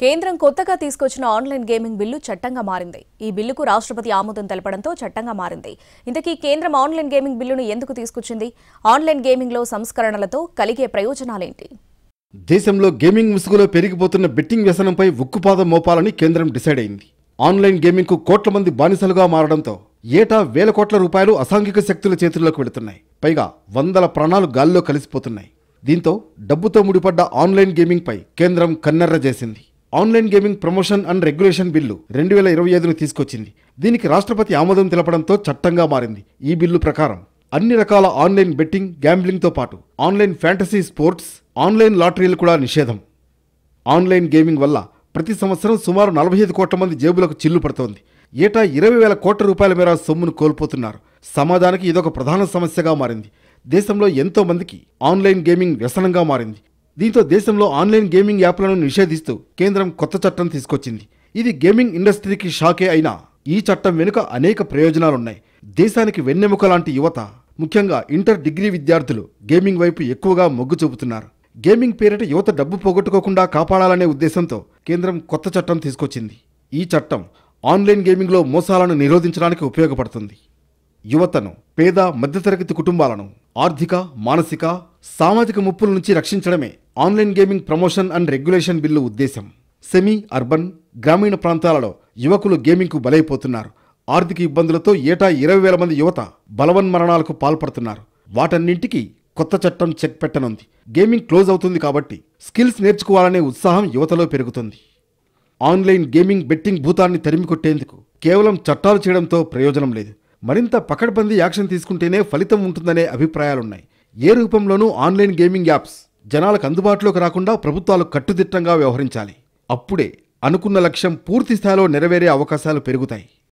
కేంద్రం కొత్తగా తీసుకొచ్చిన ఆన్లైన్ గేమింగ్ బిల్లు చట్టంగా మారింది. ఈ బిల్లుకు రాష్ట్రపతి ఆమోదం తెలపడంతో చట్టంగా మారింది. ఇంతకీ కేంద్రం ఆన్లైన్ గేమింగ్ బిల్లును ఎందుకు తీసుకొచ్చింది? ఆన్లైన్ గేమింగ్ లో సంస్కరణలతో కలిగే ప్రయోజనాలేంటి? దేశంలో గేమింగ్ ముసుగులో పెరిగిపోతున్న బెట్టింగ్ వ్యసనంపై ఉక్కుపాదం మోపాలని కేంద్రం డిసైడ్ అయింది. ఆన్లైన్ గేమింగ్ కు కోట్ల మంది బానిసలుగా మారడంతో ఏటా వేల కోట్ల రూపాయలు అసాంఘిక శక్తుల చేతుల్లోకి వెళుతున్నాయి. పైగా వందల ప్రాణాలు గాల్లో కలిసిపోతున్నాయి. దీంతో డబ్బుతో ముడిపడ్డ ఆన్లైన్ గేమింగ్ పై కేంద్రం కన్నెర్ర చేసింది. Online gaming promotion and regulation bill 2025ను తీసుకొచ్చింది. దీనికి రాష్ట్రపతి ఆమోదం తెలపడంతో చట్టంగా మారింది. ఈ బిల్లు ప్రకారం అన్ని రకాల ఆన్లైన్ బెట్టింగ్, గ్యాంబ్లింగ్తో పాటు ఆన్లైన్ ఫ్యాంటసీ స్పోర్ట్స్, ఆన్లైన్ లాటరీలు కూడా నిషేధం. ఆన్లైన్ గేమింగ్ వల్ల ప్రతి సంవత్సరం సుమారు 45 కోట్ల మంది జేబులకు చిల్లు పడుతోంది. ఏటా 20,000 కోట్ల రూపాయల మేర సొమ్మును కోల్పోతున్నారు. సమాజానికి ఇదొక ప్రధాన సమస్యగా మారింది. దేశంలో ఎంతో మందికి ఆన్లైన్ గేమింగ్ వ్యసనంగా మారింది. దీంతో దేశంలో ఆన్లైన్ గేమింగ్ యాప్లను నిషేధిస్తూ కేంద్రం కొత్త చట్టం తీసుకొచ్చింది. ఇది గేమింగ్ ఇండస్ట్రీకి షాకే అయినా ఈ చట్టం వెనుక అనేక ప్రయోజనాలున్నాయి. దేశానికి వెన్నెముక లాంటి యువత, ముఖ్యంగా ఇంటర్ డిగ్రీ విద్యార్థులు గేమింగ్ వైపు ఎక్కువగా మొగ్గు చూపుతున్నారు. గేమింగ్ పేరిట యువత డబ్బు పోగొట్టుకోకుండా కాపాడాలనే ఉద్దేశంతో కేంద్రం కొత్త చట్టం తీసుకొచ్చింది. ఈ చట్టం ఆన్లైన్ గేమింగ్లో మోసాలను నిరోధించడానికి ఉపయోగపడుతుంది. యువతను, పేద మధ్యతరగతి కుటుంబాలను ఆర్థిక, మానసిక, సామాజిక ముప్పుల నుంచి రక్షించడమే online gaming promotion and regulation bill ఉద్దేశం. సెమీ అర్బన్, గ్రామీణ ప్రాంతాలలో యువకులు గేమింగ్కు బలైపోతున్నారు. ఆర్థిక ఇబ్బందులతో ఏటా 20,000 మంది యువత బలవన్మరణాలకు పాల్పడుతున్నారు. వాటన్నింటికీ కొత్త చట్టం చెక్ పెట్టనుంది. గేమింగ్ క్లోజ్ అవుతుంది కాబట్టి స్కిల్స్ నేర్చుకోవాలనే ఉత్సాహం యువతలో పెరుగుతుంది. ఆన్లైన్ గేమింగ్ బెట్టింగ్ భూతాన్ని తరిమికొట్టేందుకు కేవలం చట్టాలు చేయడంతో ప్రయోజనం లేదు. మరింత పకడ్బందీ యాక్షన్ తీసుకుంటేనే ఫలితం ఉంటుందనే అభిప్రాయాలున్నాయి. ఏ రూపంలోనూ ఆన్లైన్ గేమింగ్ యాప్స్ జనాలకు అందుబాటులోకి రాకుండా ప్రభుత్వాలు కట్టుదిట్టంగా వ్యవహరించాలి. అప్పుడే అనుకున్న లక్ష్యం పూర్తి స్థాయిలో నెరవేరే అవకాశాలు పెరుగుతాయి.